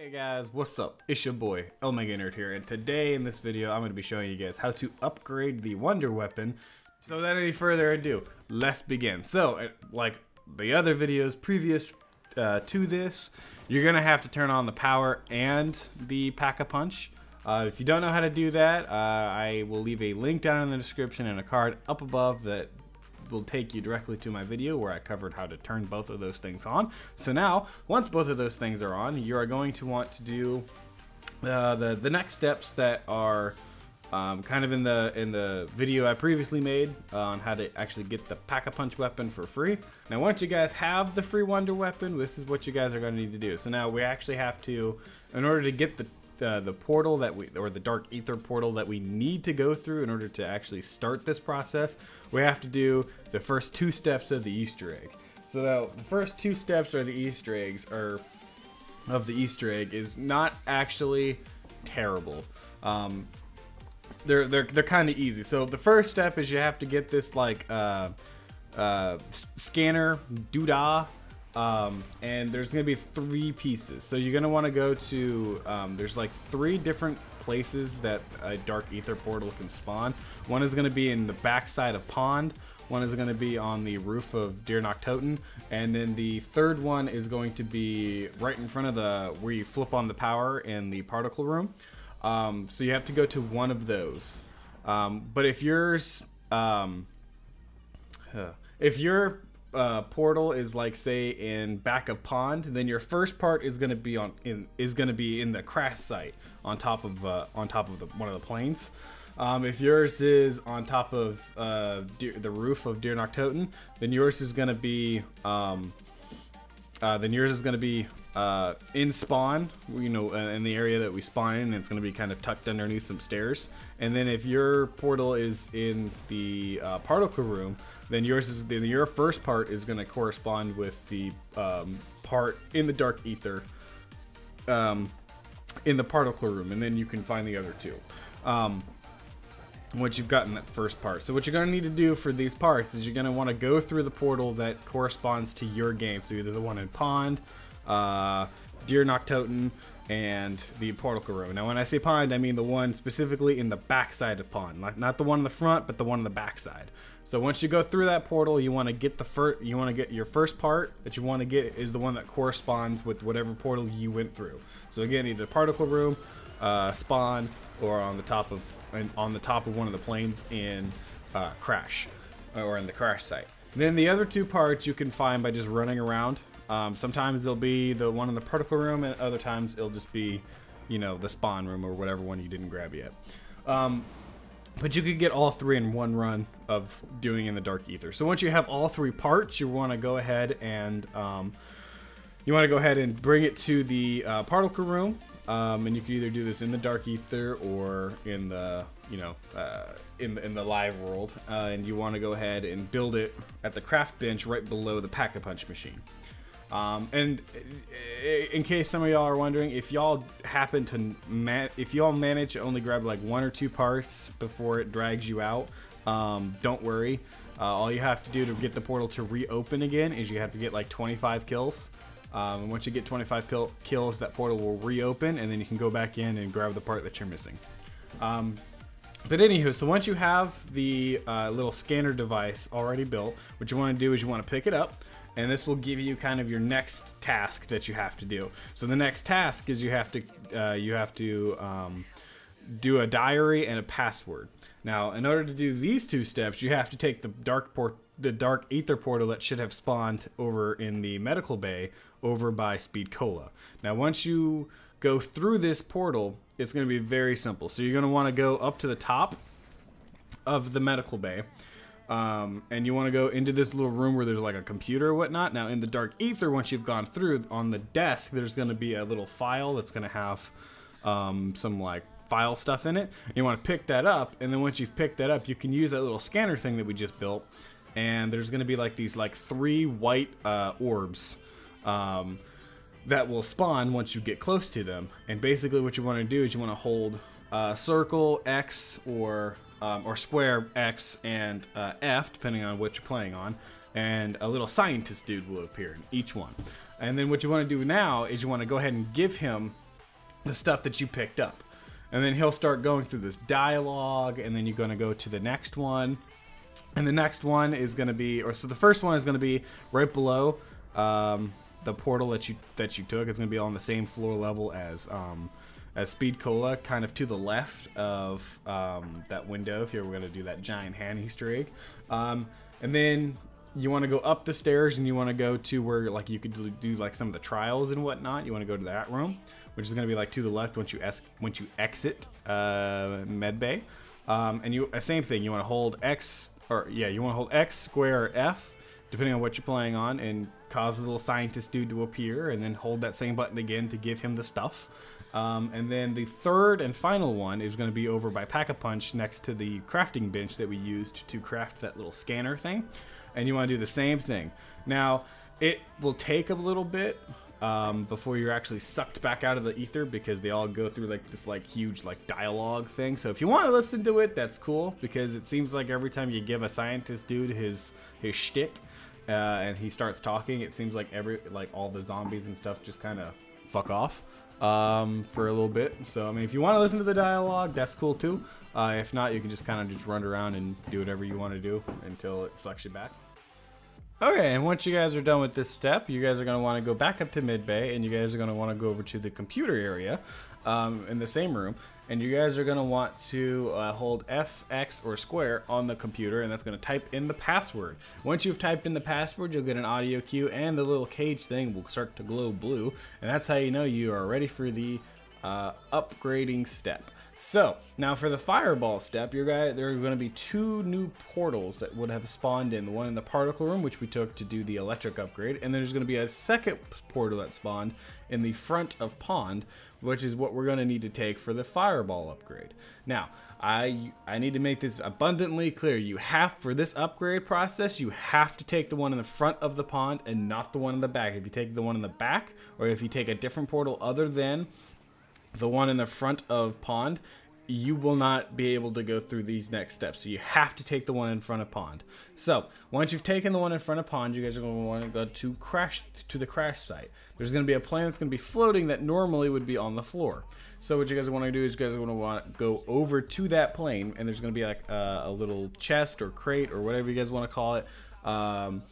Hey guys, what's up? It's your boy, Omega Nerd here, and today in this video I'm going to be showing you guys how to upgrade the Wonder Weapon. So without any further ado, let's begin. So, like the other videos previous to this, you're going to have to turn on the power and the Pack-a-Punch. If you don't know how to do that, I will leave a link down in the description and a card up above that will take you directly to my video where I covered how to turn both of those things on. So now, once both of those things are on, you are going to want to do the next steps that are kind of in the video I previously made on how to actually get the Pack-a-Punch weapon for free. Now, once you guys have the free Wonder Weapon, this is what you guys are going to need to do. So now we actually have to, in order to get the portal that or the Dark Ether portal that we need to go through in order to actually start this process, we have to do the first two steps of the Easter egg. So now, the first two steps of the Easter egg is not actually terrible. They're kind of easy. So the first step is you have to get this like scanner doodah. And there's going to be 3 pieces. So you're going to want to go to, there's like 3 different places that a Dark Ether portal can spawn. One is going to be in the backside of Pond. One is going to be on the roof of Die Maschine. And then the third one is going to be right in front of where you flip on the power in the particle room. So you have to go to one of those. But if yours, if your portal is like say in back of Pond, then your first part is going to be in the crash site on top of one of the planes. If yours is on top of the roof of Die Maschine, then yours is going to be in spawn, you know, in the area that we spawn in, and it's going to be kind of tucked underneath some stairs. And then if your portal is in the particle room, then your first part is going to correspond with the part in the Dark Ether in the particle room, and then you can find the other 2 once you've gotten that first part. So what you're going to need to do for these parts is you're going to want to go through the portal that corresponds to your game. So either the one in Pond, Die Maschine, and the particle room. Now when I say Pond, I mean the one specifically in the backside of Pond, not the one in the front, but the one in the backside. So once you go through that portal, you want to get your first part that you want to get is the one that corresponds with whatever portal you went through. So again, either particle room, spawn, or on the top of one of the planes in crash, or in the crash site. And then the other 2 parts you can find by just running around. Sometimes they'll be the one in the particle room, and other times it'll just be, you know, the spawn room or whatever one you didn't grab yet. But you could get all 3 in one run of doing in the Dark Ether. So once you have all 3 parts, you want to go ahead and bring it to the particle room. And you can either do this in the Dark Ether or in the, you know, in the live world. And you want to go ahead and build it at the craft bench right below the Pack-a-Punch machine. And in case some of y'all are wondering, if y'all happen to manage to only grab like 1 or 2 parts before it drags you out, don't worry. All you have to do to get the portal to reopen again is you have to get like 25 kills. And once you get 25 kills, that portal will reopen, and then you can go back in and grab the part that you're missing. But anywho, so once you have the little scanner device already built, what you want to do is you want to pick it up, and this will give you kind of your next task that you have to do. So the next task is you have to do a diary and a password. Now, in order to do these 2 steps, you have to take the Dark Ether portal that should have spawned over in the medical bay over by Speed Cola. Now, once you go through this portal, it's going to be very simple. So you're going to want to go up to the top of the medical bay. And you want to go into this little room where there's like a computer or whatnot. Now in the Dark Ether, once you've gone through, on the desk there's going to be a little file that's going to have some like file stuff in it. You want to pick that up, and then once you've picked that up, you can use that little scanner thing that we just built, and there's going to be like these like 3 white orbs that will spawn once you get close to them. And basically what you want to do is you want to hold circle X or square X and F, depending on what you're playing on, and a little scientist dude will appear in each one. And then what you want to do now is you want to go ahead and give him the stuff that you picked up. And then he'll start going through this dialogue, and then you're going to go to the next one. And the next one is going to be, so the first one is going to be right below the portal that you took. It's going to be on the same floor level as Speed Cola, kind of to the left of that window, if you were going to do that giant hand Easter egg. And then you want to go up the stairs, and you want to go to where like you could do like some of the trials and whatnot. You want to go to that room, which is going to be like to the left once you exit med bay. And you same thing. You want to hold X, you want to hold X, square, or F, depending on what you're playing on, and cause the little scientist dude to appear, and then hold that same button again to give him the stuff. And then the third and final one is going to be over by Pack-a-Punch, next to the crafting bench that we used to craft that little scanner thing. And you want to do the same thing. Now, it will take a little bit before you're actually sucked back out of the ether, because they all go through like this like huge like dialogue thing. So if you want to listen to it, that's cool, because it seems like every time you give a scientist dude his shtick and he starts talking, it seems like all the zombies and stuff just kind of fuck off for a little bit. So I mean, if you want to listen to the dialogue, that's cool too. If not, you can just kind of just run around and do whatever you want to do until it sucks you back. Okay, and once you guys are done with this step, you guys are going to want to go back up to mid-bay, and you guys are going to want to go over to the computer area in the same room, and you guys are going to want to hold F, X, or square on the computer, and that's going to type in the password. Once you've typed in the password, you'll get an audio cue, and the little cage thing will start to glow blue, and that's how you know you are ready for the upgrading step. So, now for the fireball step, there are going to be 2 new portals that would have spawned in. The one in the particle room, which we took to do the electric upgrade, and there's going to be a second portal that spawned in the front of pond, which is what we're going to need to take for the fireball upgrade. Now, I need to make this abundantly clear. For this upgrade process, you have to take the one in the front of the pond and not the one in the back. If you take the one in the back, or if you take a different portal other than the one in the front of pond, you will not be able to go through these next steps. So you have to take the one in front of pond. So once you've taken the one in front of pond, you guys are going to want to go to the crash site. There's going to be a plane that's going to be floating that normally would be on the floor. So what you guys want to do is you guys are going to want to go over to that plane, and there's going to be like a little chest or crate or whatever you guys want to call it on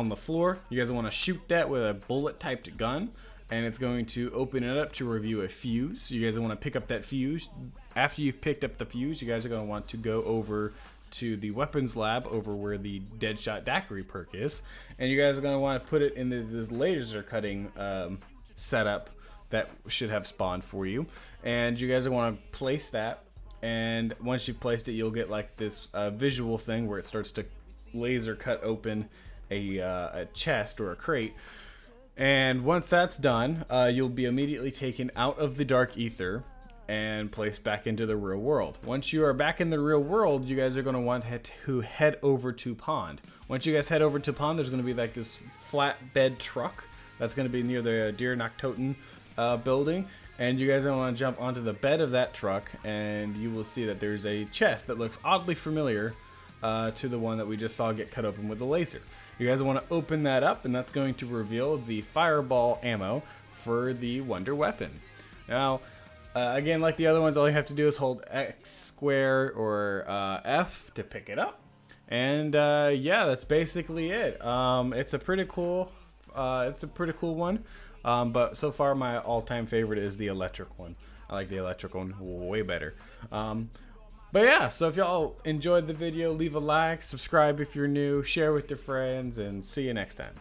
the floor. You guys want to shoot that with a bullet typed gun, and it's going to open it up to review a fuse. You guys want to pick up that fuse. After you've picked up the fuse, you guys are going to want to go over to the weapons lab over where the Deadshot Daiquiri perk is, and you guys are going to want to put it in this laser cutting setup that should have spawned for you, and you guys want to place that, and once you've placed it, you'll get like this visual thing where it starts to laser cut open a chest or a crate. And once that's done, you'll be immediately taken out of the dark ether and placed back into the real world. Once you are back in the real world, you guys are going to want to head over to pond. Once you guys head over to pond, there's going to be like this flatbed truck that's going to be near the Deer Noctoten building, and you guys are going to want to jump onto the bed of that truck, and you will see that there's a chest that looks oddly familiar to the one that we just saw get cut open with the laser. You guys want to open that up, and that's going to reveal the fireball ammo for the wonder weapon. Now, again, like the other ones, all you have to do is hold X, square, or F to pick it up. And yeah, that's basically it. It's a pretty cool one. But so far, my all-time favorite is the electric one. I like the electric one way better. But yeah, so if y'all enjoyed the video, leave a like, subscribe if you're new, share with your friends, and see you next time.